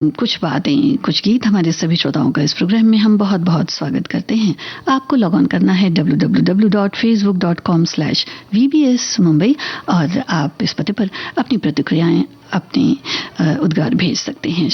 कुछ बातें कुछ गीत हमारे सभी श्रोताओं का इस प्रोग्राम में हम बहुत बहुत स्वागत करते हैं। आपको लॉग ऑन करना है www.facebook.com/VBS मुंबई और आप इस पते पर अपनी प्रतिक्रियाएं अपने उद्गार भेज सकते हैं।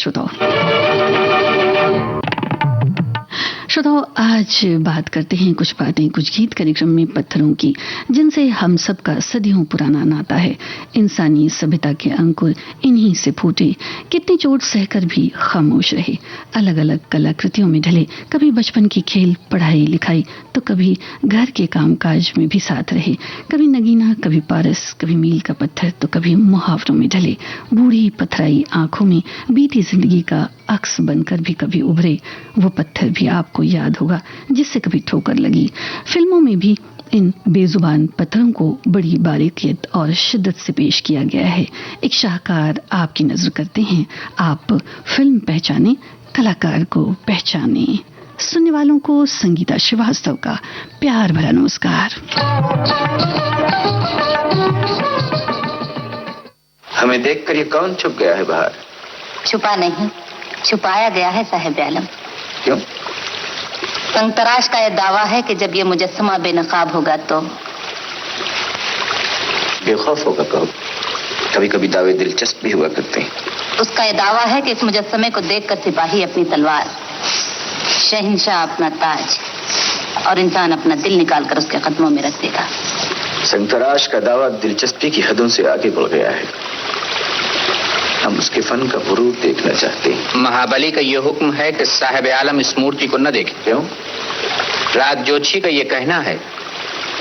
श्रोताओं आज बात करते हैं कुछ बातें कुछ गीत कार्यक्रम में पत्थरों की, जिनसे हम सबका सदियों पुराना नाता है। इंसानी सभ्यता के अंकुर इन्हीं से फूटे, कितनी चोट सहकर भी खामोश रहे, अलग अलग कलाकृतियों में ढले, कभी बचपन की खेल पढ़ाई लिखाई तो कभी घर के कामकाज में भी साथ रहे, कभी नगीना कभी पारस, कभी मील का पत्थर तो कभी मुहावरों में ढले, बूढ़ी पथराई आंखों में बीती जिंदगी का अक्स बनकर भी कभी उभरे। वो पत्थर भी आपको याद होगा जिससे कभी ठोकर लगी। फिल्मों में भी इन बेजुबान पत्थरों को बड़ी बारीकियत और शिद्दत से पेश किया गया है। एक शाहकार आपकी नजर करते हैं, आप फिल्म पहचाने, कलाकार को पहचाने। सुनने वालों को संगीता श्रीवास्तव का प्यार भरा नमस्कार। हमें देखकर ये कौन छुप गया है बाहर? छुपा नहीं, छुपाया गया है साहिब आलम। क्यों? संतराश का यह दावा है कि जब ये मुजस्समा बेनकाब होगा तो बेखौफ होगा। कहो, कभी कभी दावे दिलचस्प भी हुआ करते हैं। उसका यह दावा है कि इस मुजस्समे को देखकर सिपाही अपनी तलवार, शहंशाह अपना ताज और इंसान अपना दिल निकालकर उसके कदमों में रख देगा। संतराश का दावा दिलचस्पी की हदों से आगे बढ़ गया है। हम उसके फन का गुरूर देखना चाहते हैं। महाबली का यह हुक्म है कि साहिब आलम इस मूर्ति को न देखें। क्यों? राज जोशी का यह कहना है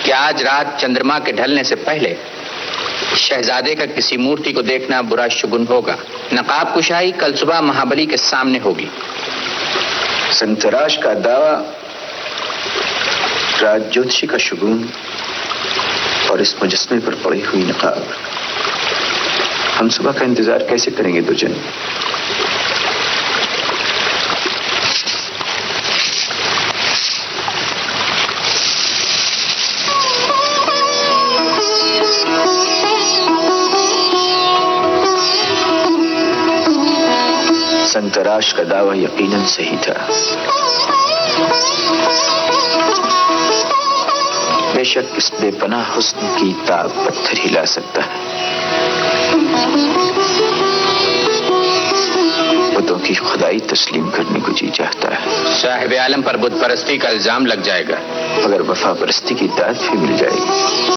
कि आज रात चंद्रमा के ढलने से पहले शहजादे का किसी मूर्ति को देखना बुरा शुगुन होगा। नकाब कुशाई कल सुबह महाबली के सामने होगी। संतराश का दावा, राज जोशी का शुगुन और इस मुजस्मे पर पड़ी हुई नकाब। हम सुबह का इंतजार कैसे करेंगे दो जन? संतराश का दावा यकीनन सही था। बेशक इस बेपनाह हुस्न की ताब पत्थर हिला सकता है। बुतों की खुदाई तस्लीम करने को जी चाहता है। साहिब आलम पर बुत परस्ती का इल्जाम लग जाएगा, मगर वफा परस्ती की दाद भी मिल जाएगी।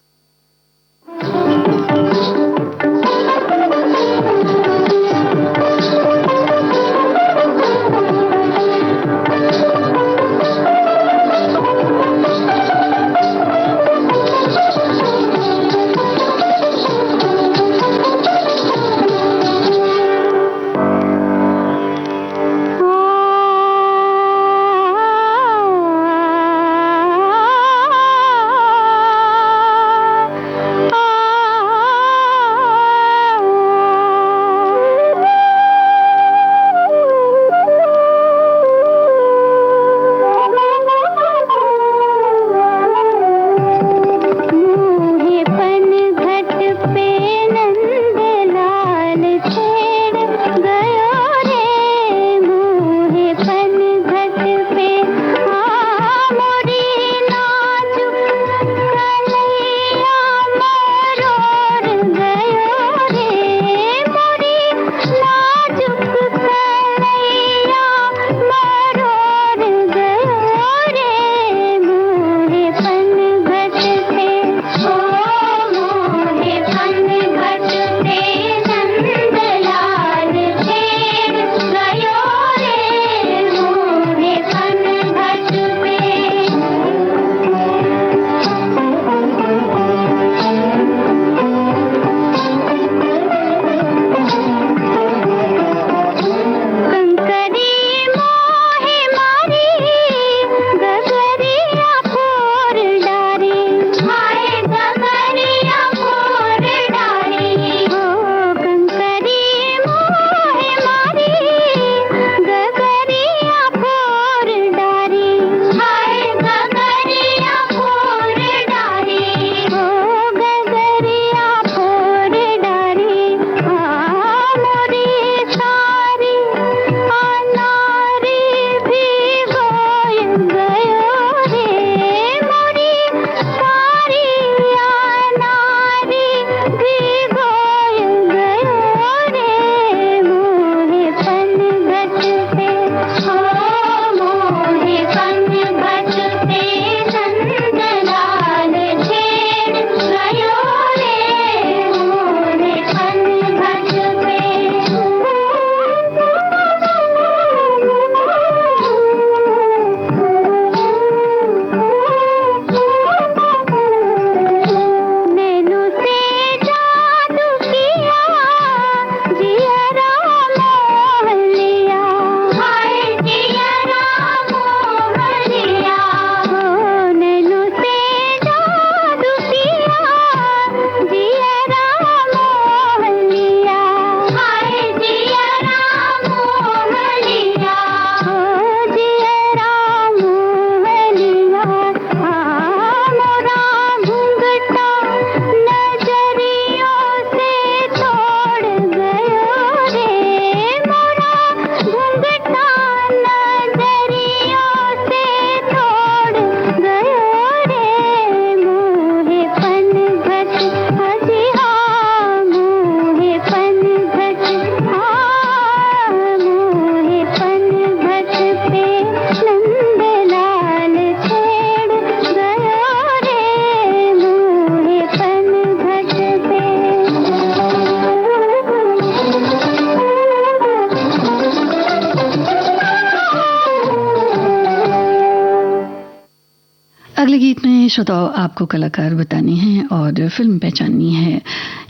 अगले गीत में श्रोताओं आपको कलाकार बताने हैं और फिल्म पहचाननी है।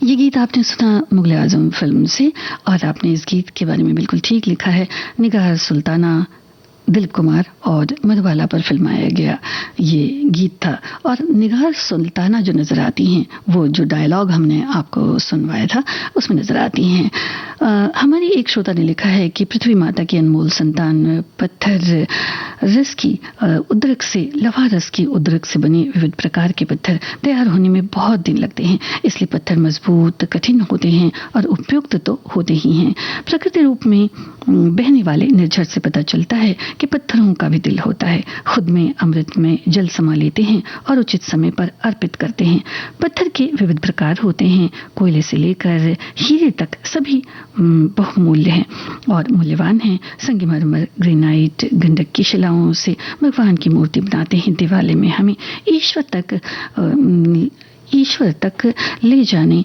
ये गीत आपने सुना मुगल आजम फिल्म से और आपने इस गीत के बारे में बिल्कुल ठीक लिखा है। निगाह सुल्ताना दिलीप कुमार और मधुबाला पर फिल्माया गया ये गीत था। और निगाह सुल्ताना जो नजर आती हैं, वो जो डायलॉग हमने आपको सुनवाया था उसमें नजर आती हैं। हमारी एक श्रोता ने लिखा है कि पृथ्वी माता की अनमोल संतान पत्थर रस की उद्रक से लवा रस की उद्रक से बने विविध प्रकार के पत्थर तैयार होने में बहुत दिन लगते हैं, इसलिए पत्थर मजबूत कठिन होते हैं और उपयुक्त तो होते ही हैं। प्रकृति रूप में बहने वाले निर्झर से पता चलता है कि पत्थरों का भी दिल होता है, खुद में अमृत में जल समा लेते हैं और उचित समय पर अर्पित करते हैं। पत्थर के विविध प्रकार होते हैं, कोयले से लेकर हीरे तक सभी बहुमूल्य हैं और मूल्यवान हैं। संगमरमर, ग्रेनाइट, गंधक की शिलाओं से भगवान की मूर्ति बनाते हैं। दिवाले में हमें ईश्वर तक ले जाने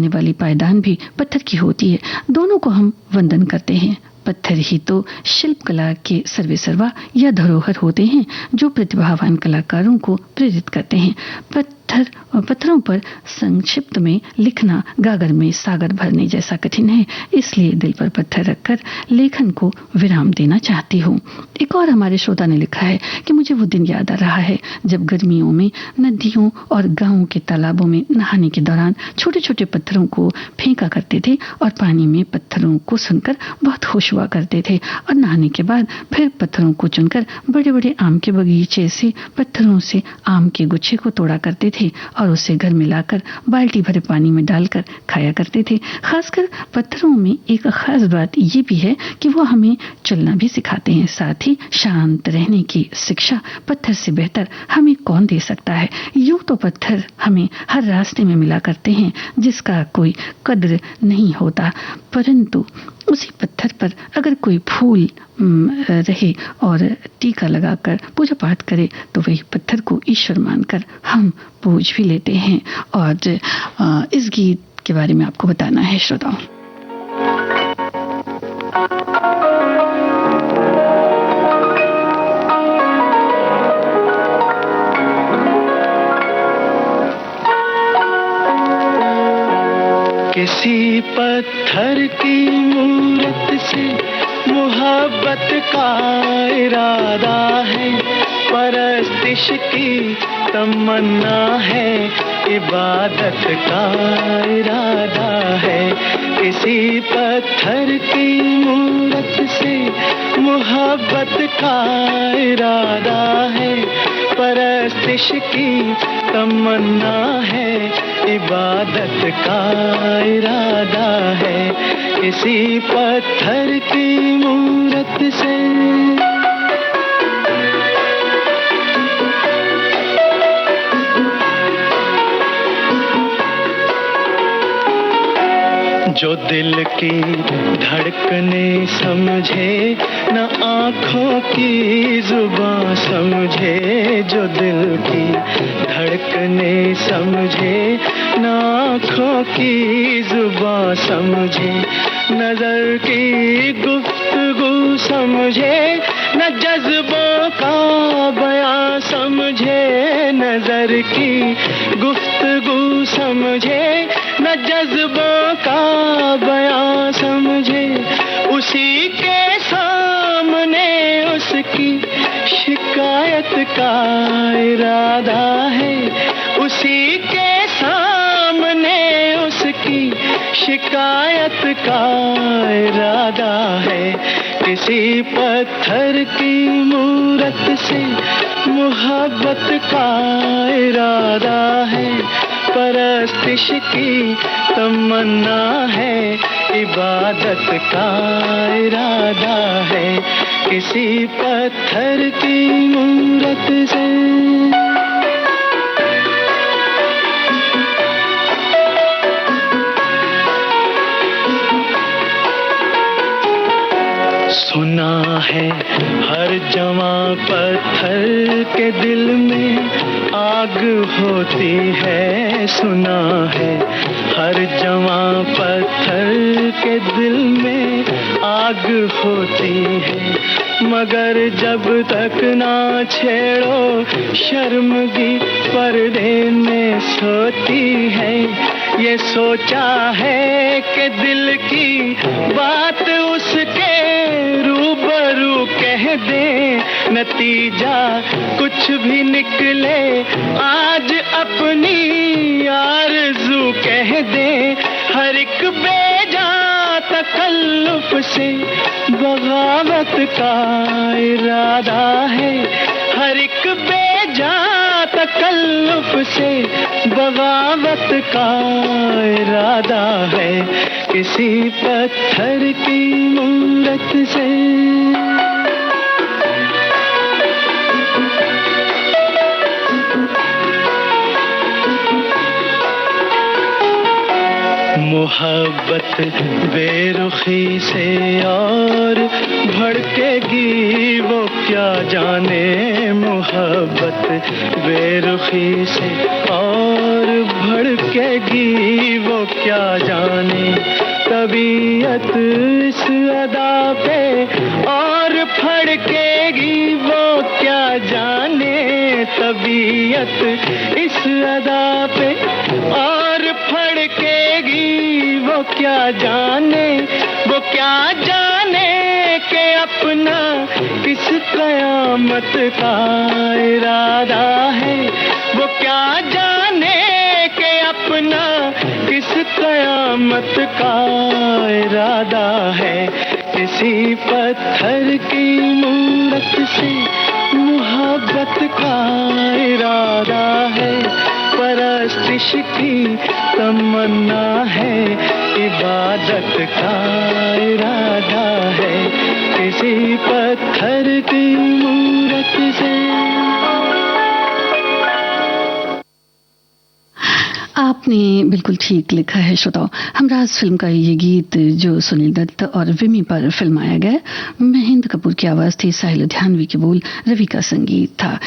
वाली पायदान भी पत्थर की होती है। दोनों को हम वंदन करते हैं। पत्थर ही तो शिल्पकला के सर्वेसर्वा या धरोहर होते हैं जो प्रतिभावान कलाकारों को प्रेरित करते हैं। पत्थरों पर संक्षिप्त में लिखना गागर में सागर भरने जैसा कठिन है, इसलिए दिल पर पत्थर रखकर लेखन को विराम देना चाहती हूँ। एक और हमारे श्रोता ने लिखा है कि मुझे वो दिन याद आ रहा है जब गर्मियों में नदियों और गांवों के तालाबों में नहाने के दौरान छोटे छोटे पत्थरों को फेंका करते थे और पानी में पत्थरों को सुनकर बहुत खुश हुआ करते थे और नहाने के बाद फिर पत्थरों को चुनकर बड़े बड़े आम के बगीचे से पत्थरों से आम के गुच्छे को तोड़ा करते थे और उसे घर में लाकर बाल्टी भरे पानी में डालकर खाया करते थे। खासकर पत्थरों में एक खास बात ये भी है कि वो हमें चलना भी सिखाते हैं, साथ ही शांत रहने की शिक्षा पत्थर से बेहतर हमें कौन दे सकता है। यूं तो पत्थर हमें हर रास्ते में मिला करते हैं जिसका कोई कद्र नहीं होता, परंतु उसी पत्थर पर अगर कोई फूल रहे और टीका लगाकर पूजा पाठ करे तो वही पत्थर को ईश्वर मानकर हम पूज भी लेते हैं। और इस गीत के बारे में आपको बताना है श्रोताओं। किसी पत्थर की मूरत से मोहब्बत का इरादा है, परस्तिश की तमन्ना है, इबादत का इरादा है। किसी पत्थर की मूरत से मोहब्बत का इरादा है, परस्तिश की तमन्ना है, इबादत का इरादा है। किसी पत्थर की मूरत से जो दिल की धड़कने समझे, न आँखों की जुबां समझे। जो दिल की धड़कने समझे, न आँखों की जुबां समझे। नजर की गुफ्तगू समझे, न जज्बों का बयां समझे। नजर की गुफ्तगू समझे, न जज्बों का बयां समझे। उसी के सामने उसकी शिकायत का इरादा है, उसी के सामने उसकी शिकायत का इरादा है। किसी पत्थर की मूरत से मोहब्बत का इरादा है, परस्तिश की तमन्ना है, इबादत का इरादा है। किसी पत्थर की मूरत से सुना है हर जवां पत्थर के दिल में आग होती है। सुना है हर जवां पत्थर पत्थर के दिल में आग होती है, मगर जब तक ना छेड़ो शर्मगी पर्दे में सोती है। ये सोचा है कि दिल की बात उसके रूबरू कह दे, नतीजा कुछ भी निकले आज अपनी आरज़ू कह दे। हर एक बेजा तकल्लुफ से बगावत का इरादा है, हर एक बेजा तकल्लुफ से बगावत का इरादा है, किसी पत्थर की मूरत से। मोहब्बत बेरुखी से और भड़केगी वो क्या जाने, मोहब्बत बेरुखी से और भड़केगी वो क्या जाने। तबीयत इस अदा पे और फड़केगी वो क्या जाने, तबीयत इस अदा पे और फड़केगी वो क्या जाने। वो क्या जाने कि अपना किस कयामत का इरादा है, वो क्या जाने कि अपना किस कयामत का इरादा है, किसी पत्थर की मूरत से मोहब्बत का इरादा है। परस्तिश की तमन्ना है, इबादत का इरादा है, किसी पत्थर की मूरत से। आपने बिल्कुल ठीक लिखा है श्रोताओ। हमराज फिल्म का ये गीत जो सुनील दत्त और विमी पर फिल्माया गया, महेंद्र कपूर की आवाज थी, साहिल लुधियानवी के बोल, रवि का संगीत था।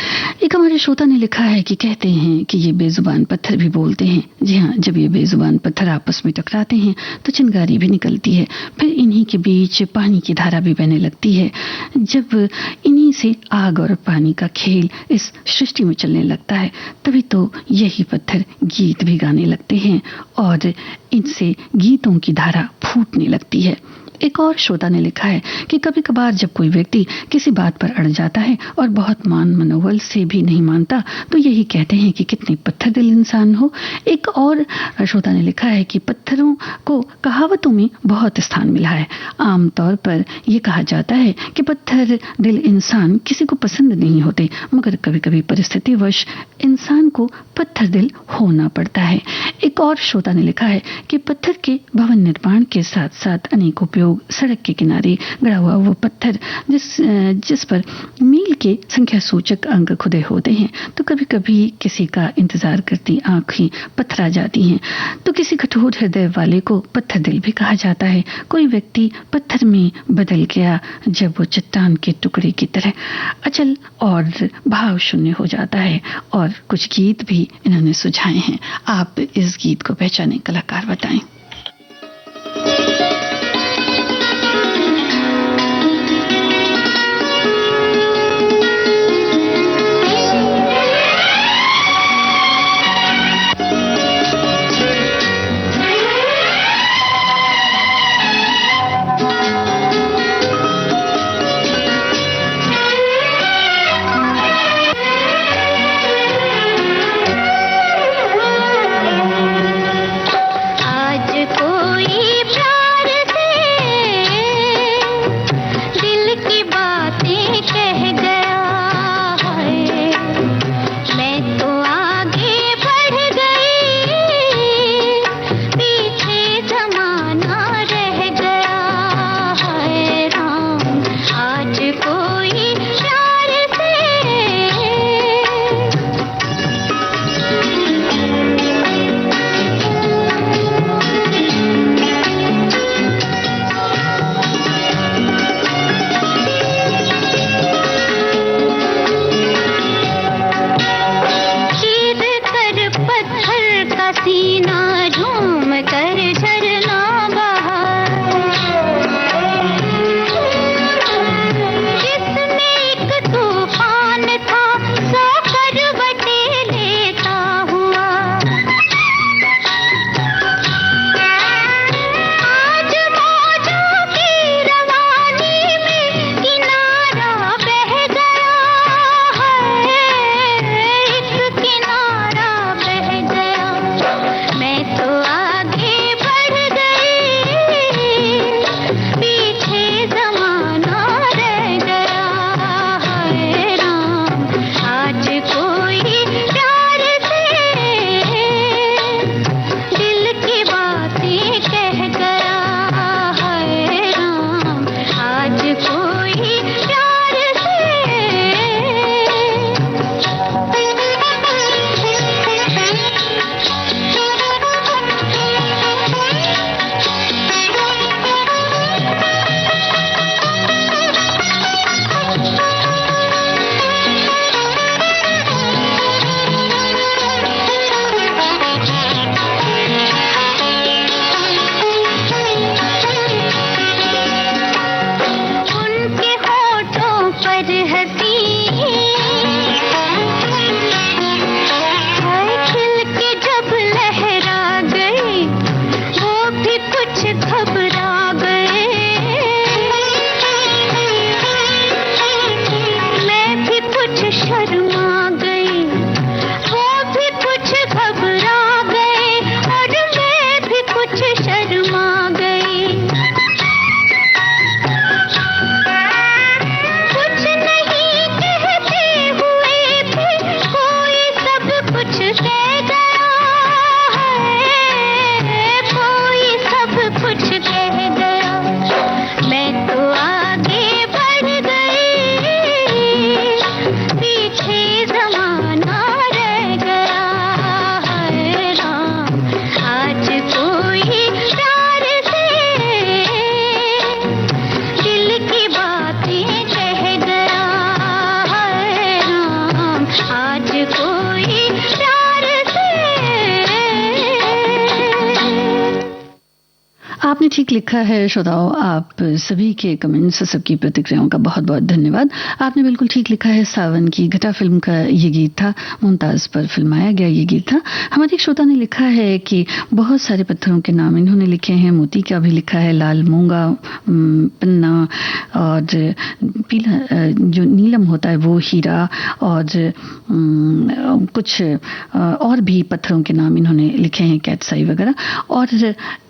एक हमारे श्रोता ने लिखा है कि कहते हैं कि ये बेजुबान पत्थर भी बोलते हैं। जी हाँ, जब ये बेजुबान पत्थर आपस में टकराते हैं तो चिंगारी भी निकलती है, फिर इन्हीं के बीच पानी की धारा भी बहने लगती है। जब इन्हीं से आग और पानी का खेल इस सृष्टि में चलने लगता है, तभी तो यही पत्थर गीत भी गाने लगते हैं और इनसे गीतों की धारा फूटने लगती है। एक और श्रोता ने लिखा है कि कभी कभार जब कोई व्यक्ति किसी बात पर अड़ जाता है और बहुत मान मनोबल से भी नहीं मानता, तो यही कहते हैं कि कितने पत्थर दिल इंसान हो। एक और श्रोता ने लिखा है कि पत्थरों को कहावतों में बहुत स्थान मिला है। आमतौर पर यह कहा जाता है कि पत्थर दिल इंसान किसी को पसंद नहीं होते, मगर कभी कभी परिस्थितिवश इंसान को पत्थर दिल होना पड़ता है। एक और श्रोता ने लिखा है कि पत्थर के भवन निर्माण के साथ साथ अनेक उपयोग, सड़क के किनारे गड़ा हुआ वो पत्थर जिस पर मील के संख्या सूचक अंक खुदे होते हैं, तो कभी कभी किसी का इंतजार करती आंखें पत्थरा जाती हैं, तो किसी कठोर हृदय वाले को पत्थर दिल भी कहा जाता है। कोई व्यक्ति पत्थर में बदल गया जब वो चट्टान के टुकड़े की तरह अचल और भाव शून्य हो जाता है। और कुछ गीत भी इन्होंने सुझाए हैं, आप इस गीत को पहचाने कलाकार बताएं। आज पर हंसी हाय खिल के जब लहरा गए वो भी कुछ घबरा गए मैं भी कुछ शर्मा गई वो भी कुछ घबरा गए और मैं भी कुछ शर्मा गई कुछ नहीं कहते हुए भी कोई सब कुछ कह गया है कोई सब कुछ कह गया मैं तो आगे बढ़ गई पीछे जमाना रह गया है राम आज कोई प्यार से दिल की बातें कह गया है राम आज कोई प्यार से आपने ठीक लिखा है श्रोताओं। आप सभी के कमेंट्स, सबकी प्रतिक्रियाओं का बहुत बहुत धन्यवाद। आपने बिल्कुल ठीक लिखा है। सावन की घटा फिल्म का ये गीत था, मुमताज पर फिल्माया गया ये गीत था। हमारे एक श्रोता ने लिखा है कि बहुत सारे पत्थरों के नाम इन्होंने लिखे हैं। मोती का भी लिखा है, लाल मूंगा, पन्ना और पीला जो नीलम होता है वो हीरा और कुछ और भी पत्थरों के नाम इन्होंने लिखे हैं, कैटसाई वगैरह। और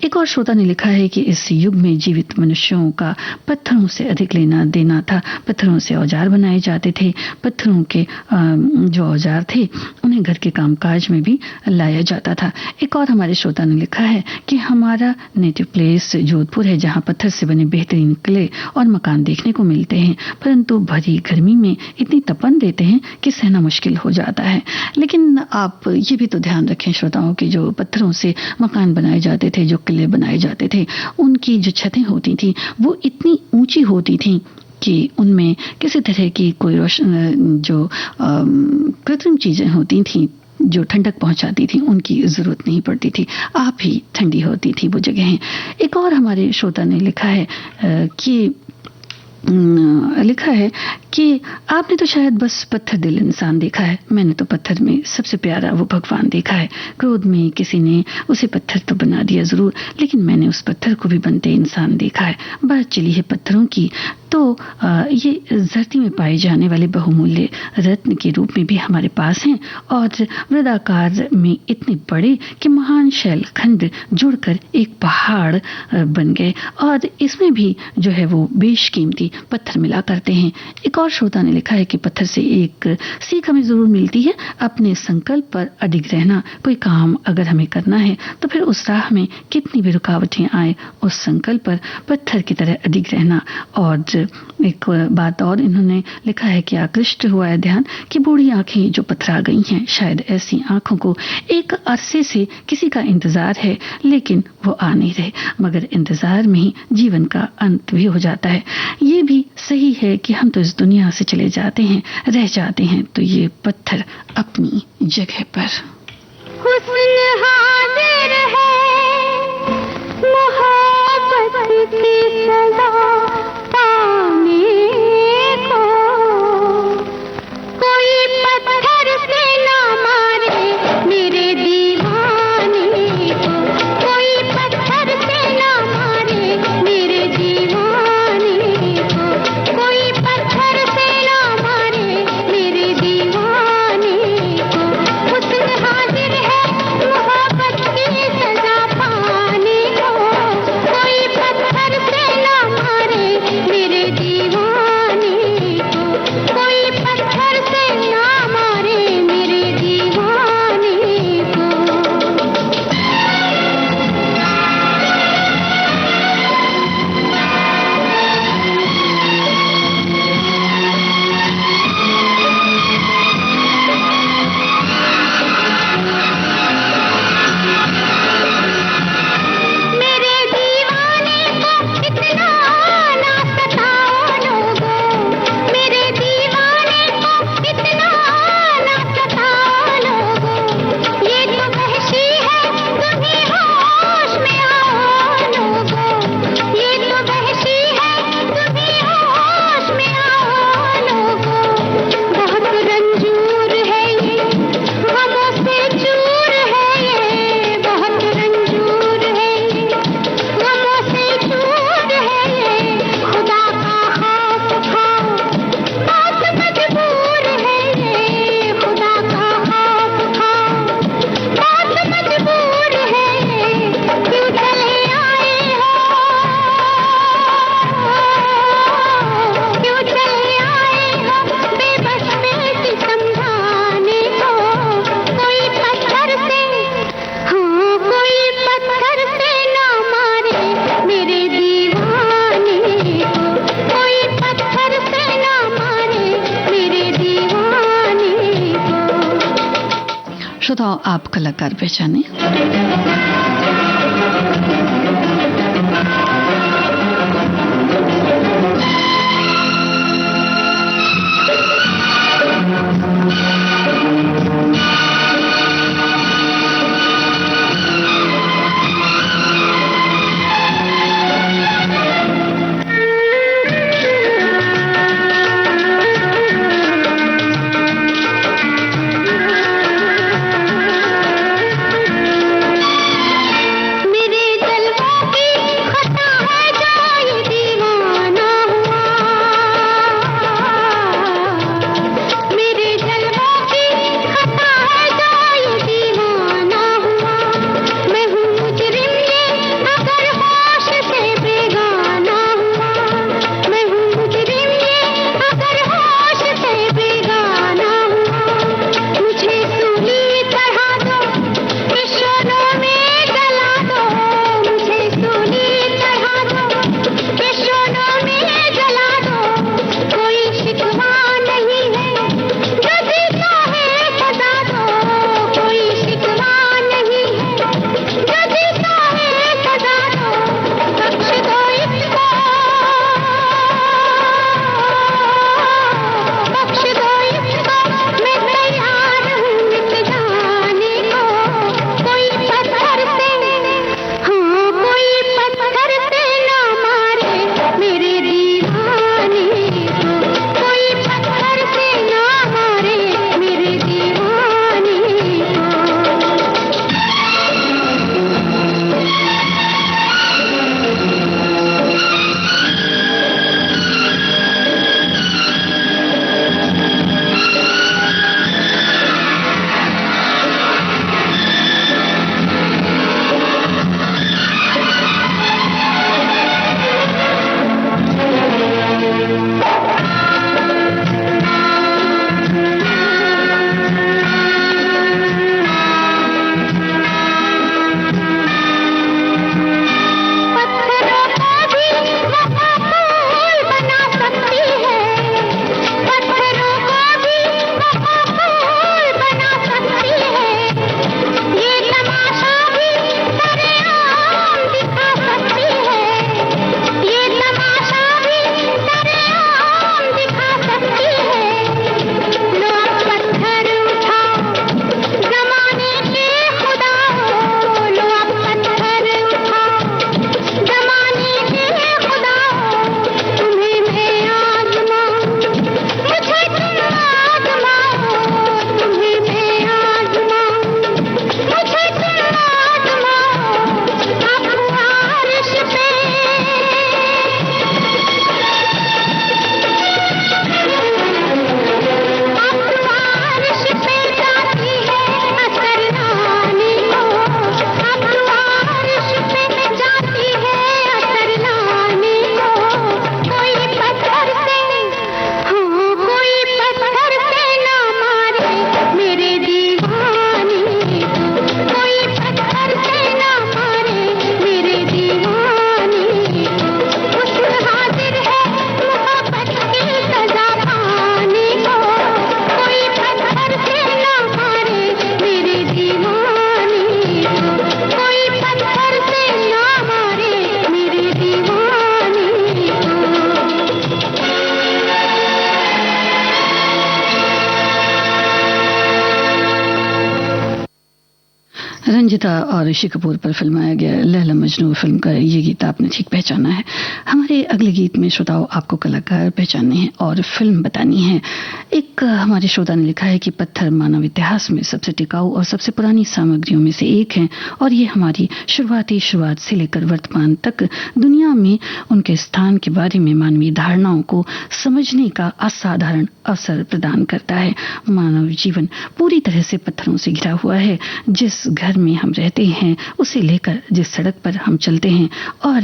एक और श्रोता ने लिखा है कि इस युग में जीवित मनुष्यों का पत्थरों से अधिक लेना देना था। पत्थरों से औजार बनाए जाते थे। पत्थरों के जो औजार थे उन्हें घर के कामकाज में भी लाया जाता था। एक और हमारे श्रोता ने लिखा है कि हमारा नेटिव प्लेस जोधपुर है, जहां पत्थर से बने बेहतरीन किले और मकान देखने को मिलते हैं, परंतु भरी गर्मी में इतनी तपन देते हैं कि सहना मुश्किल हो जाता है। लेकिन आप ये भी तो ध्यान रखें श्रोताओं कि जो पत्थरों से मकान बनाए जाते थे, जो किले बनाए जाते थे, उनकी जो छतें होती थी वो इतनी ऊंची होती थी कि उनमें किसी तरह की कोई जो कृत्रिम चीजें होती थी जो ठंडक पहुंचाती थी उनकी जरूरत नहीं पड़ती थी। आप ही ठंडी होती थी वो जगहें। एक और हमारे श्रोता ने लिखा है कि आपने तो शायद बस पत्थर दिल इंसान देखा है, मैंने तो पत्थर में सबसे प्यारा वो भगवान देखा है। क्रोध में किसी ने उसे पत्थर तो बना दिया जरूर, लेकिन मैंने उस पत्थर को भी बनते इंसान देखा है। बात चली है पत्थरों की, तो ये धरती में पाए जाने वाले बहुमूल्य रत्न के रूप में भी हमारे पास हैं और वृत्ताकार में इतने बड़े कि महान शैलखंड जुड़कर एक पहाड़ बन गए और इसमें भी जो है वो बेशकीमती पत्थर मिला करते हैं। एक और श्रोता ने लिखा है कि पत्थर से एक सीख हमें जरूर मिलती है, अपने संकल्प पर अडिग रहना। कोई काम अगर हमें करना है तो फिर उस राह में कितनी भी रुकावटें आए, उस संकल्प पर पत्थर की तरह अडिग रहना। और एक बात और इन्होंने लिखा है कि आकृष्ट हुआ है ध्यान कि बूढ़ी आंखें जो पथरा गई हैं, शायद ऐसी आंखों को एक अरसे से किसी का इंतजार है, लेकिन वो आ नहीं रहे, मगर इंतजार में ही जीवन का अंत भी हो जाता है। ये भी सही है कि हम तो इस दुनिया से चले जाते हैं, रह जाते हैं, तो ये पत्थर अपनी जगह पर। हुस्न हाजिर है मोहब्बत की सदा पाने को, कोई पत्थर से ना मारे मेरे दीवाने को, कोई पत्थर से ना मारे मेरे दीवाने को, कोई पत्थर से ना मारे मेरे दीवाने को। हुस्न हाजिर है मोहब्बत श्रोताओं, आप कलाकार पहचाने। रंजिता और ऋषि कपूर पर फिल्माया गया लैला मजनू फिल्म का ये गीत आपने ठीक पहचाना है। हमारे अगले गीत में श्रोताओं आपको कलाकार पहचानने हैं और फिल्म बतानी है। एक हमारे श्रोता ने लिखा है कि पत्थर मानव इतिहास में सबसे टिकाऊ और सबसे पुरानी सामग्रियों में से एक है और ये हमारी शुरुआत से लेकर वर्तमान तक दुनिया में उनके स्थान के बारे में मानवीय धारणाओं को समझने का असाधारण अवसर प्रदान करता है। मानव जीवन पूरी तरह से पत्थरों से घिरा हुआ है। जिस घर में हम रहते हैं, उसे लेकर जिस सड़क पर हम चलते हैं, और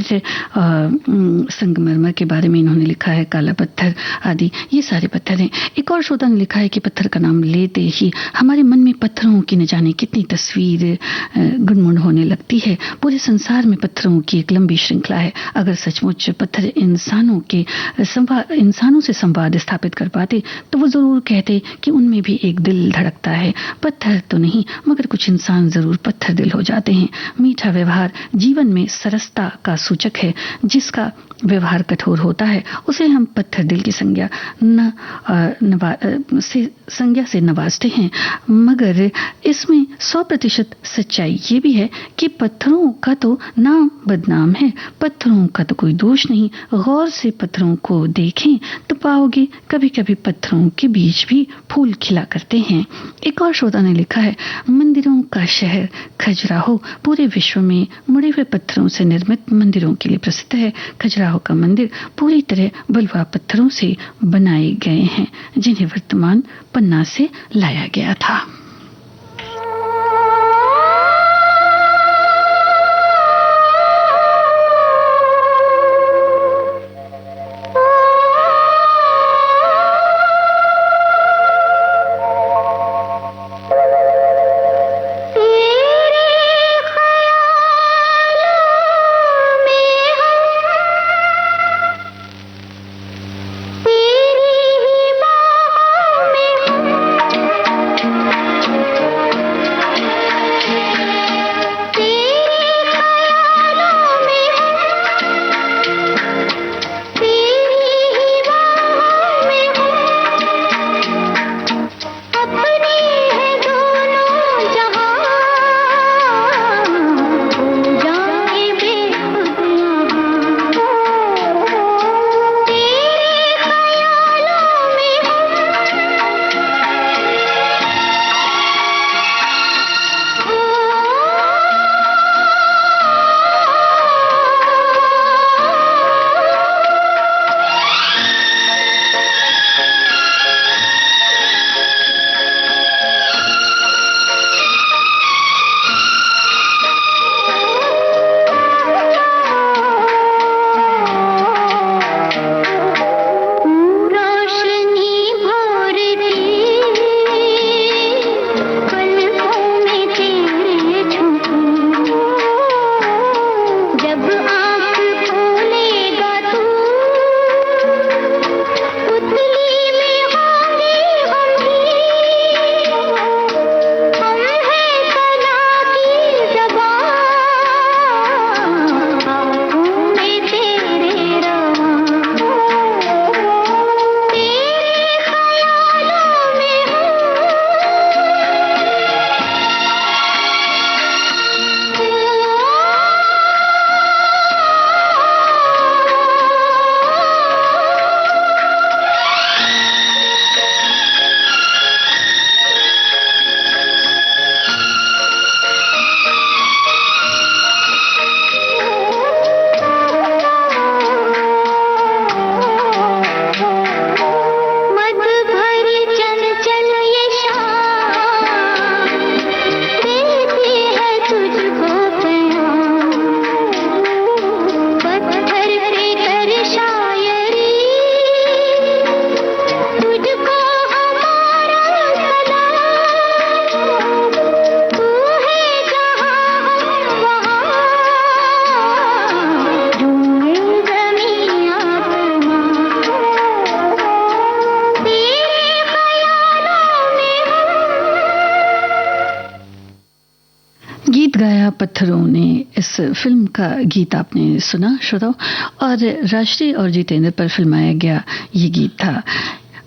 संगमरमर के बारे में इन्होंने लिखा है, काला पत्थर आदि, ये सारे पत्थर हैं। एक और श्रोता ने लिखा है कि पत्थर का नाम लेते ही हमारे मन में पत्थरों की न जाने कितनी तस्वीर गुनगुन होने लगती है। पूरे संसार में पत्थरों की एक लंबी श्रृंखला है। अगर सचमुच पत्थर इंसानों से संवाद स्थापित कर पाते तो वो जरूर कहते कि उनमें भी एक दिल धड़कता है। पत्थर तो नहीं मगर कुछ इंसान जरूर पत्थर दिल हो जाते हैं। मीठा व्यवहार जीवन में सरसता का सूचक है। जिसका व्यवहार कठोर होता है उसे हम पत्थर दिल की संज्ञा से नवाजते हैं। मगर इसमें 100% सच्चाई ये भी है कि पत्थरों का तो नाम बदनाम है, पत्थरों का तो कोई दोष नहीं। गौर से पत्थरों को देखें तो पाओगे कभी कभी पत्थरों के बीच भी फूल खिला करते हैं। एक और श्रोता ने लिखा है, मंदिरों का शहर खजुराहो पूरे विश्व में मुड़े हुए पत्थरों से निर्मित मंदिरों के लिए प्रसिद्ध है। खजुराहो का मंदिर पूरी तरह बलुआ पत्थरों से बनाए गए हैं, जिन्हें वर्तमान पन्ना से लाया गया था। पत्थरों ने इस फिल्म का गीत आपने सुना श्रोताओं, और राष्ट्रीय और जितेंद्र पर फिल्माया गया ये गीत था।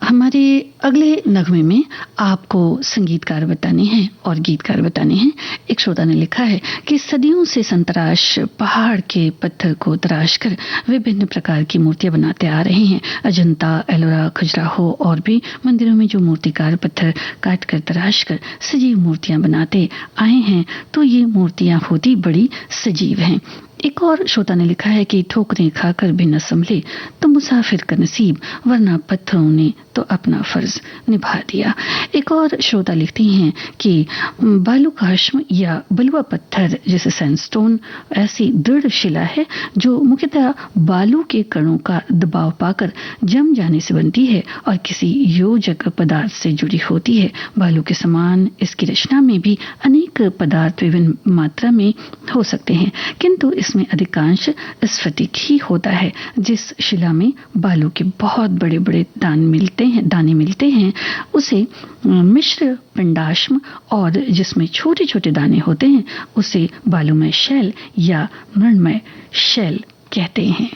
हमारे अगले नगमे में आपको संगीतकार बताने हैं और गीतकार बताने हैं। एक श्रोता ने लिखा है कि सदियों से संतराश पहाड़ के पत्थर को तराश कर विभिन्न प्रकार की मूर्तियां बनाते आ रहे हैं। अजंता, एलोरा, खजुराहो और भी मंदिरों में जो मूर्तिकार पत्थर काट कर तराश कर सजीव मूर्तियां बनाते आए हैं, तो ये मूर्तियां होती बड़ी सजीव हैं। एक और श्रोता ने लिखा है कि ठोकरें खाकर भी न संभले तो मुसाफिर का नसीब, वरना पत्थरों ने तो अपना फर्ज निभा दिया। एक और श्रोता लिखती हैं कि बालूकाष्म या बलुआ पत्थर जैसे सैंडस्टोन ऐसी दृढ़ शिला है जो मुख्यतः बालू के कणों का दबाव पाकर जम जाने से बनती है और किसी योजक पदार्थ से जुड़ी होती है। बालू के समान इसकी रचना में भी अनेक पदार्थ विभिन्न मात्रा में हो सकते हैं, किंतु इसमें अधिकांश स्फटिक ही होता है। जिस शिला में बालू के बहुत बड़े बड़े दाने मिलते हैं उसे मिश्र पिंडाश्म और जिसमें छोटे छोटे दाने होते हैं उसे बालूमय शैल या मृण्मय शैल कहते हैं।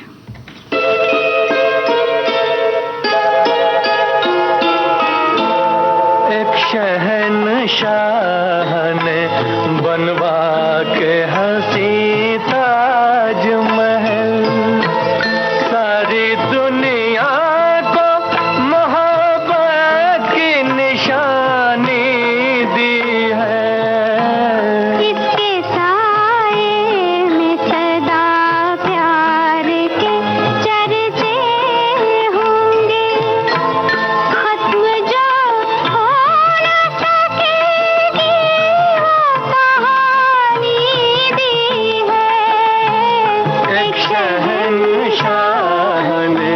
एक शहंशाह ने बनवा के हंसी ताजमहल, सारी दुनिया को मोहब्बत की निशानी दी है। इसके साए में सदा प्यार के चर्चे होंगे, खत्म जो हो न सकेगी वो कहानी दी है। एक शहंशाह ने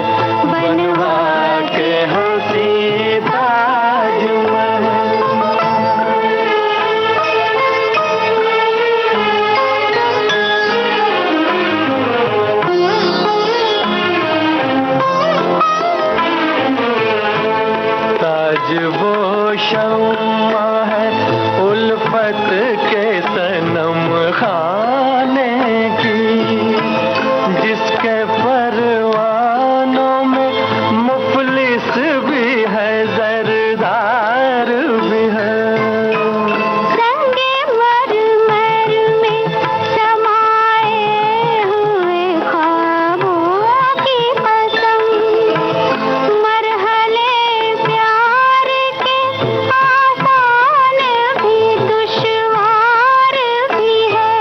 बनवा के हंसी ताजमहल। ताज वो शम्मा है उल्फत के सनम खाने की, जिसके परवानों में मुफलिस भी है जरदार भी है। संगे मरमर में समाए हुए ख्वाबों की कसम, मरहले प्यार के आसान भी दुश्वार भी है।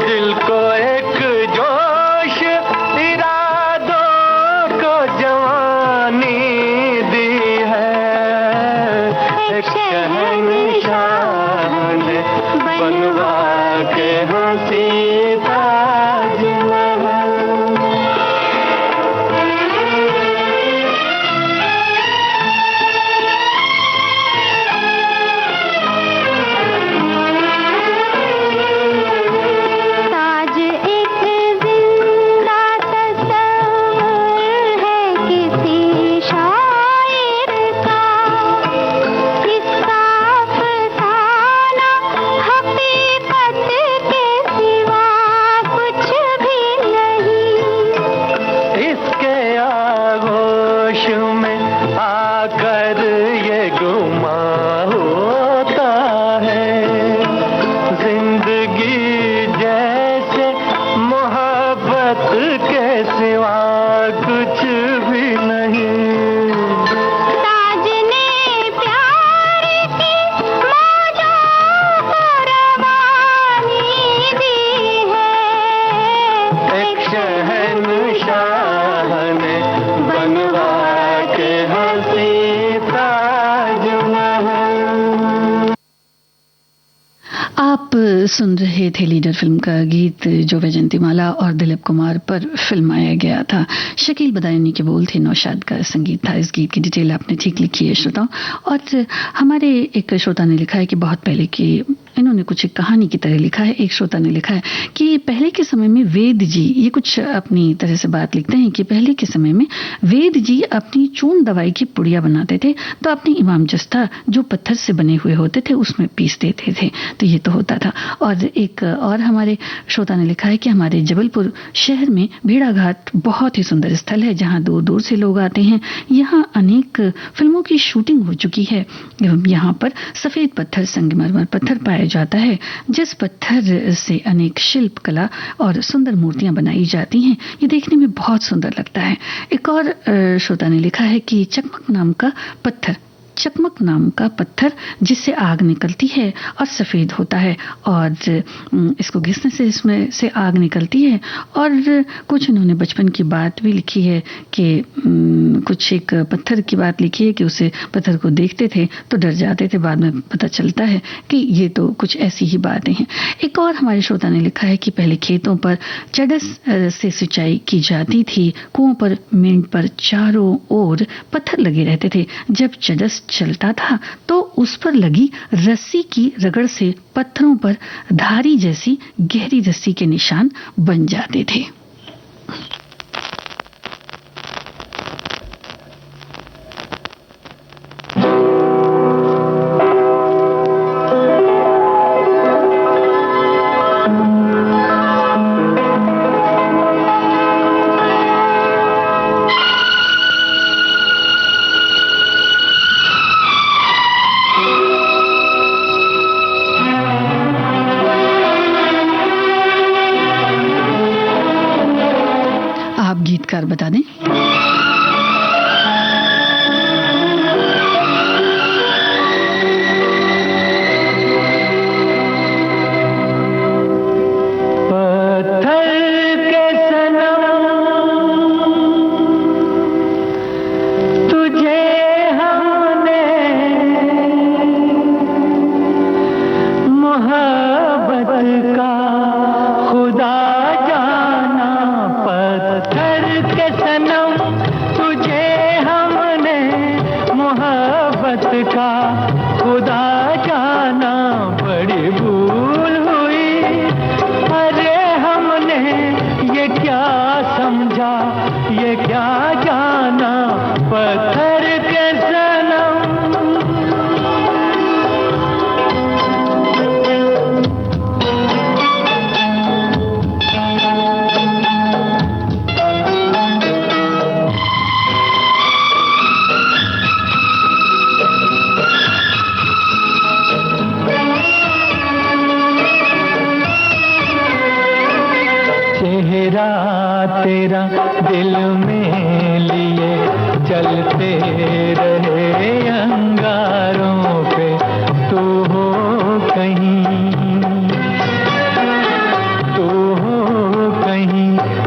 दिल को एक जोश इरादों को जवानी दी है। एक शहंशाह ने बनवा के हंसी ताजमहल। ताज एक जिंदा तस्वीर है किसी शायर का, इसका अफसाना हकीकत के सिवा कुछ भी नहीं। इसके आगोश में आकर ये गुमा होता है, जिंदगी जैसे मोहब्बत के सिवा कुछ भी नहीं। ताज ने प्यार की मौजों को रवानी दी है। एक शहंशाह ने बनवा के हंसी ताजमहल। आप सुन रहे थे लीडर फिल्म का गीत जो वैजयंतीमाला और दिलीप कुमार पर फिल्माया गया था। शकील बदायूनी के बोल थे, नौशाद का संगीत था। इस गीत की डिटेल आपने ठीक लिखी है श्रोताओं। और हमारे एक श्रोता ने लिखा है कि बहुत पहले की इन्होंने कुछ एक कहानी की तरह लिखा है। एक श्रोता ने लिखा है कि पहले के समय में वेद जी, ये कुछ अपनी तरह से बात लिखते हैं कि पहले के समय में वेद जी अपनी चून दवाई की पुड़िया बनाते थे तो अपनी इमाम जस्ता जो पत्थर से बने हुए होते थे उसमें पीस देते थे। तो ये तो होता था। और एक और हमारे श्रोता ने लिखा है कि हमारे जबलपुर शहर में भेड़ा घाट बहुत ही सुंदर स्थल है जहाँ दूर दूर से लोग आते हैं। यहाँ अनेक फिल्मों की शूटिंग हो चुकी है एवं यहाँ पर सफेद पत्थर, संगमरमर पत्थर पाया जाता है जिस पत्थर से अनेक शिल्प कला और सुंदर मूर्तियां बनाई जाती हैं। ये देखने में बहुत सुंदर लगता है। एक और श्रोता ने लिखा है कि चकमक नाम का पत्थर चकमक नाम का पत्थर जिससे आग निकलती है और सफ़ेद होता है, और इसको घिसने से इसमें से आग निकलती है। और कुछ इन्होंने बचपन की बात भी लिखी है कि कुछ एक पत्थर की बात लिखी है कि उसे पत्थर को देखते थे तो डर जाते थे, बाद में पता चलता है कि ये तो कुछ ऐसी ही बातें हैं। एक और हमारे श्रोता ने लिखा है कि पहले खेतों पर चडस से सिंचाई की जाती थी, कुओं पर मेंढ पर चारों ओर पत्थर लगे रहते थे। जब चडस चलता था तो उस पर लगी रस्सी की रगड़ से पत्थरों पर धारी जैसी गहरी रस्सी के निशान बन जाते थे। गीतकार बता दें। तेरा दिल में लिए चलते रहे अंगारों पे, तू हो कहीं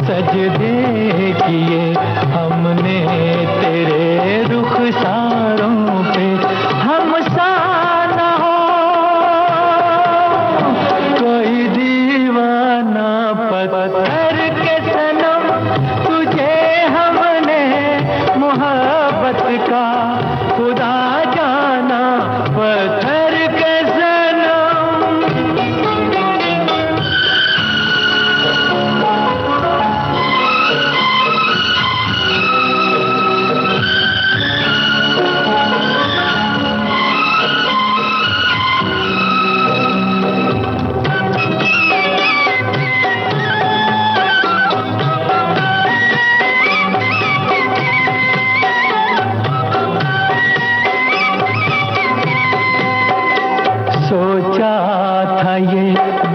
सजदे किए हमने तेरे रुखसारों पे। हम सा ना हो कोई दीवाना पत्थर के सनम, तुझे हमने मोहब्बत का खुदा जाना पत्थर के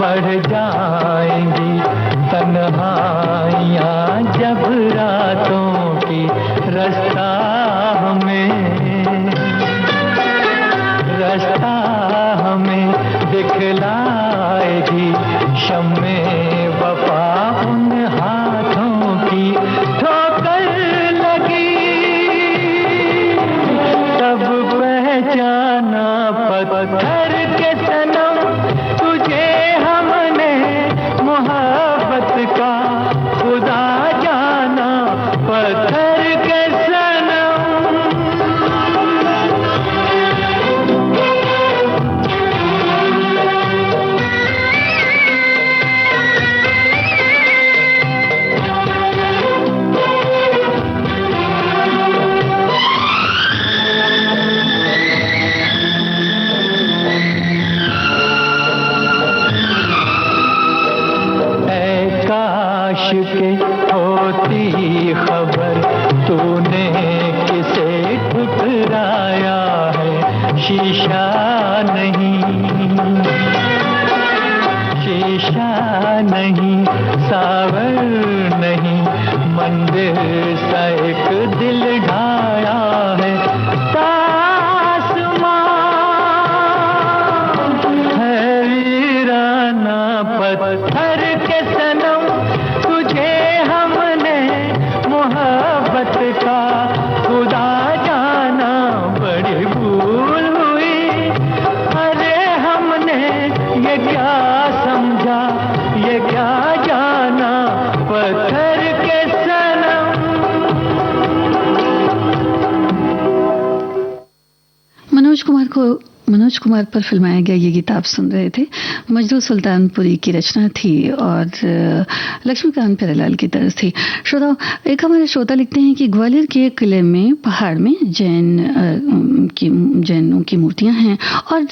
बढ़ जाएंगी तन्हाइयाँ जब रातों की, रास्ता हमें दिखलाएगी शम्मे वफा उन हाथों की। ठोकर लगी तब पहचाना पत्थर के सनम, तुझे हमने मोहब्बत का खुदा जाना पत्थर के सनम। मनोज कुमार पर फिल्माया गया ये गीत आप सुन रहे थे। मजरू सुल्तानपुरी की रचना थी और लक्ष्मीकांत प्यारेलाल की तर्ज थी। श्रोताओं, एक हमारे श्रोता लिखते हैं कि ग्वालियर के किले में पहाड़ में जैनों की मूर्तियां हैं और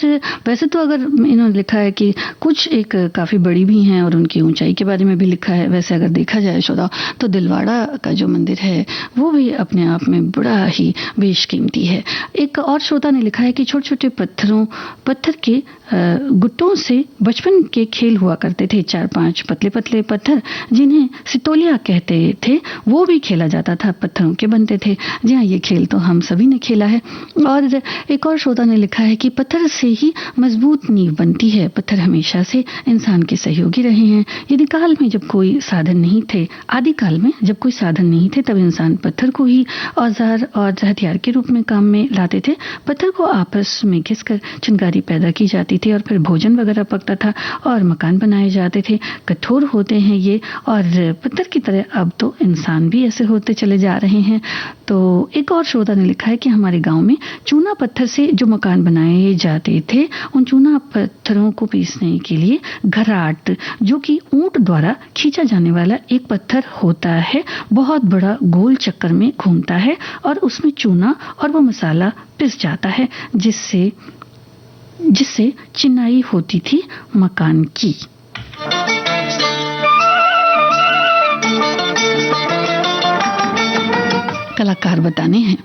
वैसे तो अगर इन्होंने लिखा है कि कुछ एक काफ़ी बड़ी भी हैं और उनकी ऊंचाई के बारे में भी लिखा है। वैसे अगर देखा जाए श्रोताओं तो दिलवाड़ा का जो मंदिर है वो भी अपने आप में बड़ा ही बेशकीमती है। एक और श्रोता ने लिखा है कि छोटे छोटे पत्थर के गुट्टों से बचपन के खेल हुआ करते थे। 4-5 पतले पतले पत्थर जिन्हें सितोलिया कहते थे वो भी खेला जाता था, पत्थरों के बनते थे। जी हाँ, ये खेल तो हम सभी ने खेला है। और एक और श्रोता ने लिखा है कि पत्थर से ही मजबूत नींव बनती है। पत्थर हमेशा से इंसान के सहयोगी रहे हैं। यदि काल में जब कोई साधन नहीं थे, आदि काल में जब कोई साधन नहीं थे, तब इंसान पत्थर को ही औजार और हथियार के रूप में काम में लाते थे। पत्थर को आपस में घिसकर चिंगारी पैदा की जाती थी और फिर भोजन वगैरह पकता था और मकान बनाए जाते थे। कठोर होते हैं ये, और पत्थर की तरह अब तो इंसान भी ऐसे होते चले जा रहे हैं। तो एक और श्रोता ने लिखा है कि हमारे गांव में चूना पत्थर से जो मकान बनाए जाते थे, उन चूना पत्थरों को पीसने के लिए घराट, जो कि ऊंट द्वारा खींचा जाने वाला एक पत्थर होता है, बहुत बड़ा गोल चक्कर में घूमता है और उसमें चूना और वो मसाला पिस जाता है, जिससे चिनाई होती थी मकान की। कलाकार बताने हैं।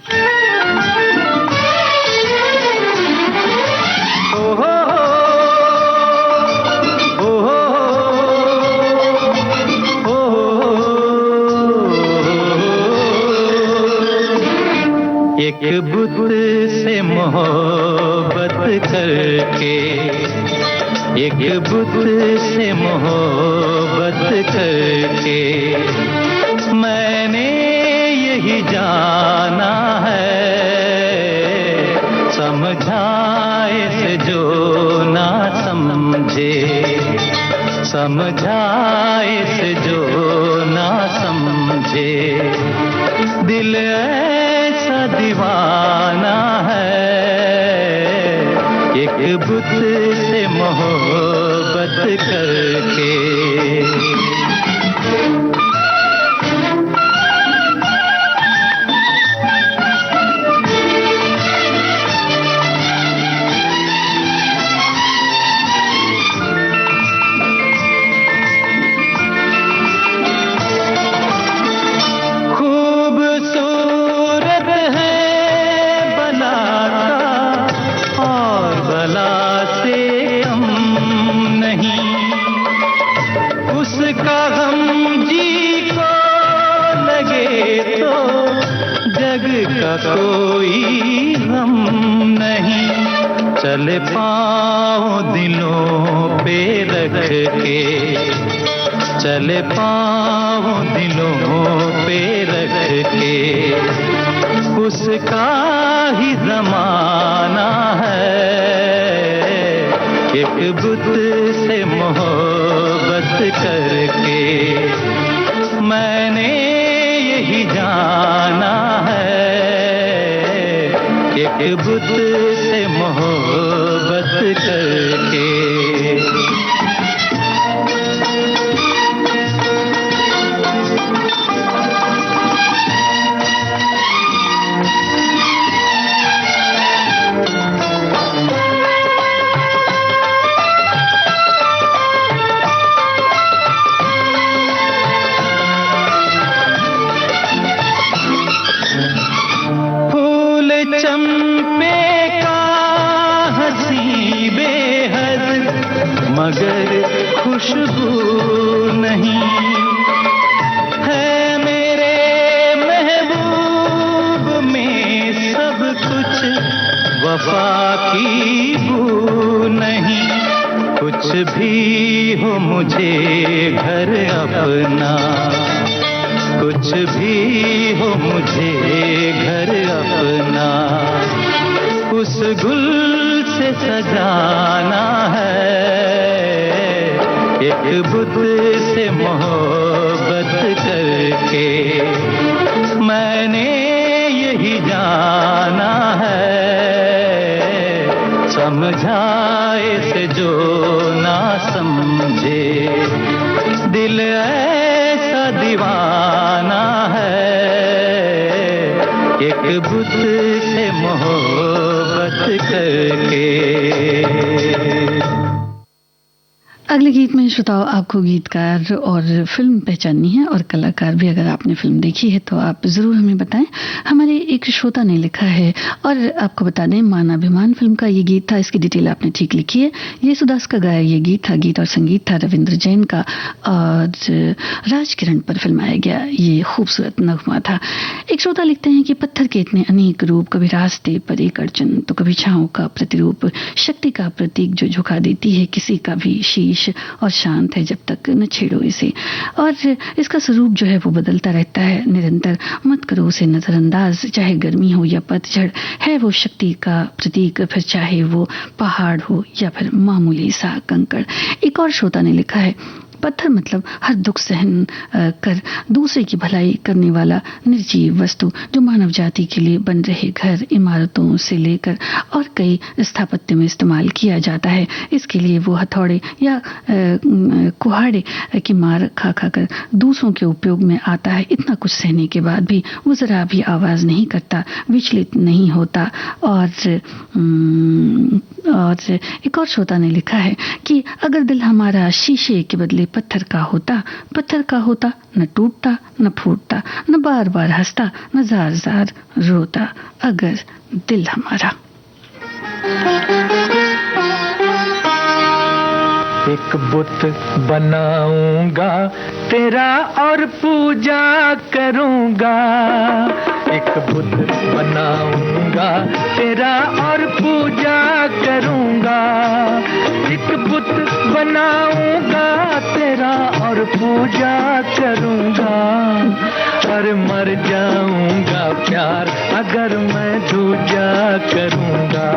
एक बुत से मोहब्बत करके, एक बुत से मोहब्बत करके मैंने यही जाना है, समझाए से जो ना समझे, समझाए से जो ना समझे, दिल ऐसा दीवाना है, एक बुत से मोहब्बत करके। कोई गम नहीं, चले पाँव दिलों पे रख के, चले पाँव दिलों पे रख के, उसका ही ज़माना है, एक बुत से मोहब्बत करके मैंने यही जाना है, एक बुत से मोहब्बत करके। मगर खुशबू नहीं है, मेरे महबूब में सब कुछ वफा की बू नहीं, कुछ भी हो मुझे घर अपना, कुछ भी हो मुझे घर अपना, उस गुल से सजाना है, एक बुत से मोहब्बत करके मैंने यही जाना है, समझाए से जो ना समझे, दिल ऐसा दीवाना है, एक बुत से मोहब्बत करके। अगले गीत में श्रोताओं आपको गीतकार और फिल्म पहचाननी है और कलाकार भी। अगर आपने फिल्म देखी है तो आप जरूर हमें बताएं। हमारे एक श्रोता ने लिखा है और आपको बता दें, मानाभिमान फिल्म का ये गीत था। इसकी डिटेल आपने ठीक लिखी है। ये सुदास का गाया ये गीत था। गीत और संगीत था रविंद्र जैन का और राजकिरण पर फिल्माया गया ये खूबसूरत नगमा था। एक श्रोता लिखते हैं कि पत्थर के इतने अनेक रूप, कभी रास्ते पर एक अड़चन तो कभी छांव का प्रतिरूप, शक्ति का प्रतीक जो झुका देती है किसी का भी शीश, और शांत है जब तक न छेड़ो इसे। और इसका स्वरूप जो है वो बदलता रहता है निरंतर, मत करो उसे नजरअंदाज, चाहे गर्मी हो या पतझड़, है वो शक्ति का प्रतीक, फिर चाहे वो पहाड़ हो या फिर मामूली सा कंकड़। एक और श्रोता ने लिखा है, पत्थर मतलब हर दुख सहन कर दूसरे की भलाई करने वाला निर्जीव वस्तु, जो मानव जाति के लिए बन रहे घर, इमारतों से लेकर और कई स्थापत्य में इस्तेमाल किया जाता है। इसके लिए वो हथौड़े या कुहाड़े की मार खा खा कर दूसरों के उपयोग में आता है। इतना कुछ सहने के बाद भी वो जरा भी आवाज नहीं करता, विचलित नहीं होता। और एक और श्रोता ने लिखा है कि अगर दिल हमारा शीशे के बदले पत्थर का होता न टूटता न फूटता, न बार बार हंसता न जार जार रोता, अगर दिल हमारा। एक बुत बनाऊंगा तेरा और पूजा करूंगा, एक बुत बनाऊंगा तेरा और पूजा करूंगा, एक बुत बनाऊंगा तेरा और पूजा करूंगा। और मर जाऊंगा प्यार अगर मैं दूजा करूंगा,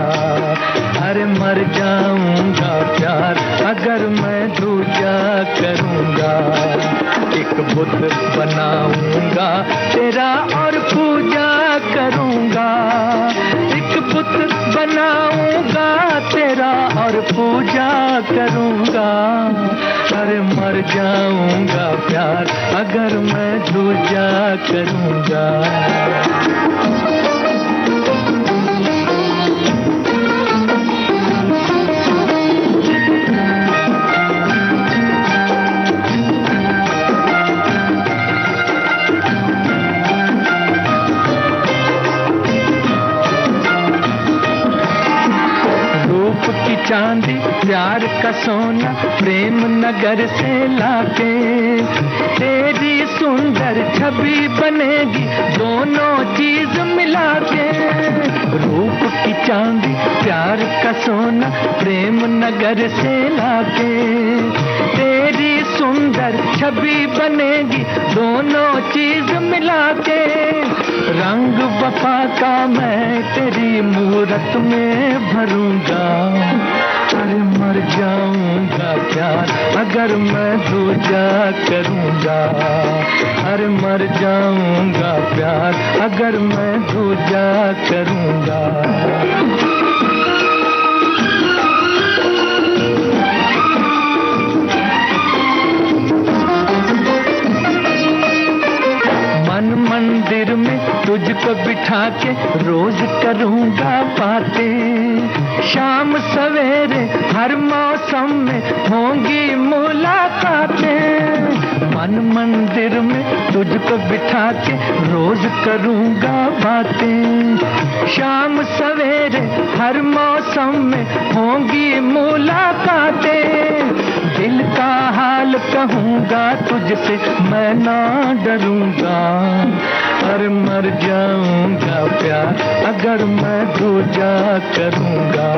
अरे मर जाऊंगा प्यार अगर मैं दूजा करूंगा। एक बुत बनाऊंगा तेरा और पूजा करूंगा, एक बुत बनाऊंगा तेरा और पूजा करूंगा। अरे मर जाऊंगा प्यार अगर मैं दूजा करूंगा। चांदी प्यार का सोना प्रेम नगर से लाके, तेरी सुंदर छवि बनेगी दोनों चीज मिला के। रूप की चांदी प्यार का सोना प्रेम नगर से लाके, तेरी सुंदर छवि बनेगी दोनों चीज मिला के। रंग वफा का मैं तेरी मूरत में भरूंगा, अरे मर जाऊंगा प्यार अगर मैं दूजा करूंगा, अरे मर जाऊंगा प्यार अगर मैं दूजा करूंगा। मंदिर में तुझको बिठा के रोज करूंगा बातें, शाम सवेरे हर मौसम में होंगी मुलाकातें। मन मंदिर में तुझको बिठा के रोज करूंगा बातें, शाम सवेरे हर मौसम में होंगी मुलाकातें। दिल का हाल कहूंगा तुझसे मैं ना डरूंगा, अरे मर जाऊंगा प्यार अगर मैं दूजा करूंगा,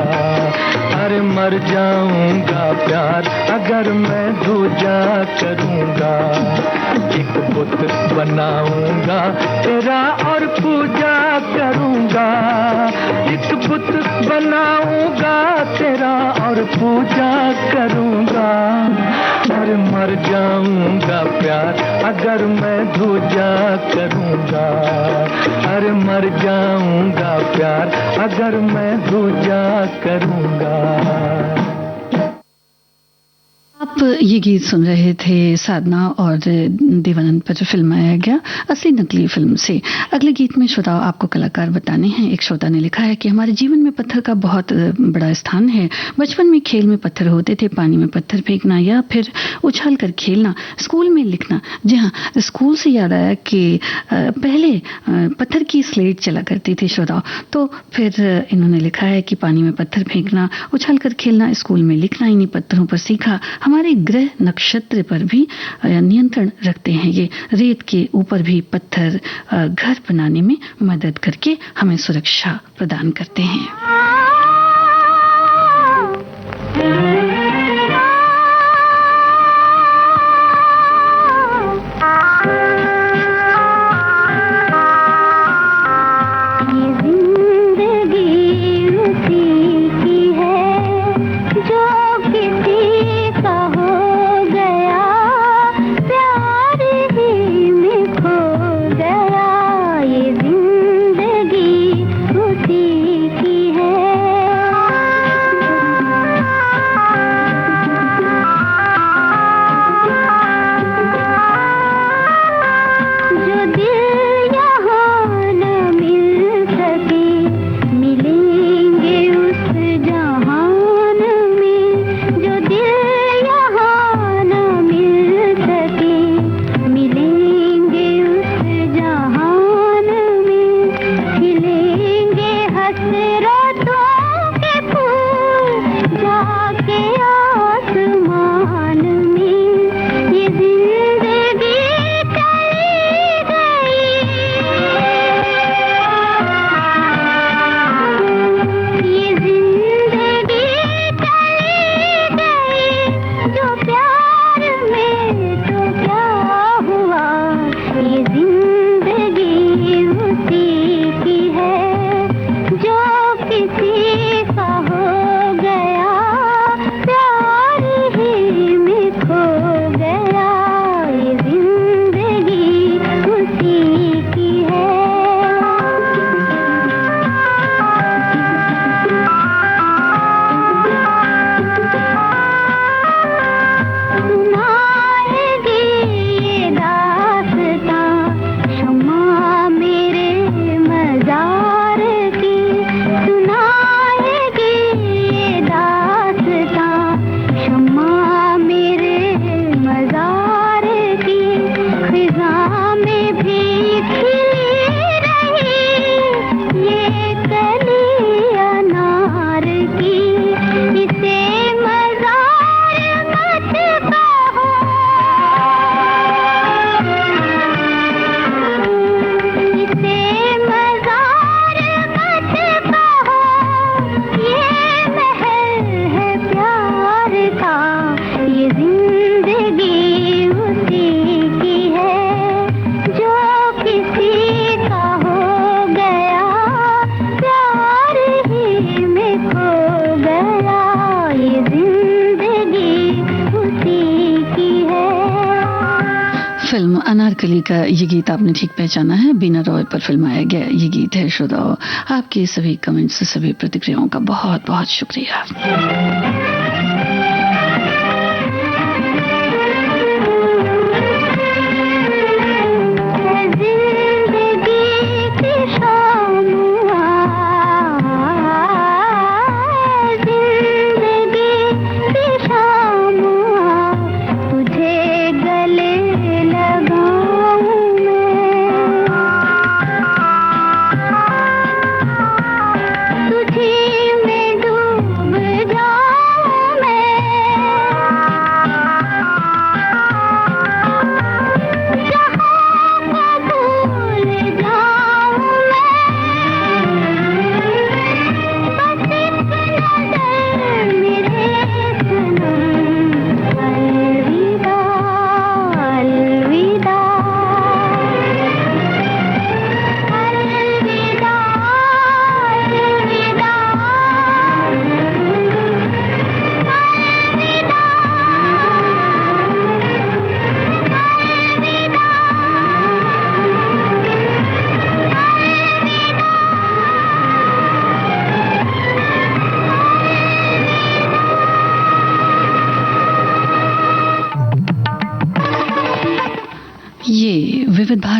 अरे मर जाऊंगा प्यार अगर मैं दूजा करूंगा। एक बुत बनाऊंगा तेरा और पूजा करूंगा, एक बुत बनाऊंगा तेरा और पूजा करूंगा, और मर जाऊंगा प्यार अगर मैं दूजा करूंगा, अरे मर जाऊंगा प्यार अगर मैं दूजा करूंगा। आप ये गीत सुन रहे थे साधना और देवानंद पर फिल्माया गया असली नकली फिल्म से। अगले गीत में श्रोताओं आपको कलाकार बताने हैं। एक श्रोता ने लिखा है कि हमारे जीवन में पत्थर का बहुत बड़ा स्थान है। बचपन में खेल में पत्थर होते थे, पानी में पत्थर फेंकना या फिर उछाल कर खेलना, स्कूल में लिखना। जी हाँ, स्कूल से याद आया कि पहले पत्थर की स्लेट चला करती थी श्रोताओं। तो फिर इन्होंने लिखा है कि पानी में पत्थर फेंकना, उछाल कर खेलना, स्कूल में लिखना, इन्हीं पत्थरों पर सीखा। हमारे ग्रह नक्षत्र पर भी नियंत्रण रखते हैं। ये रेत के ऊपर भी पत्थर घर बनाने में मदद करके हमें सुरक्षा प्रदान करते हैं। अनारकली का ये गीत आपने ठीक पहचाना है, बीना रॉय पर फिल्माया गया ये गीत है। श्रोताओं, आपके सभी कमेंट्स, सभी प्रतिक्रियाओं का बहुत बहुत शुक्रिया। तुझे मैं डूब जाऊं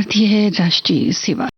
भारतीय है राष्ट्रीय सेवा।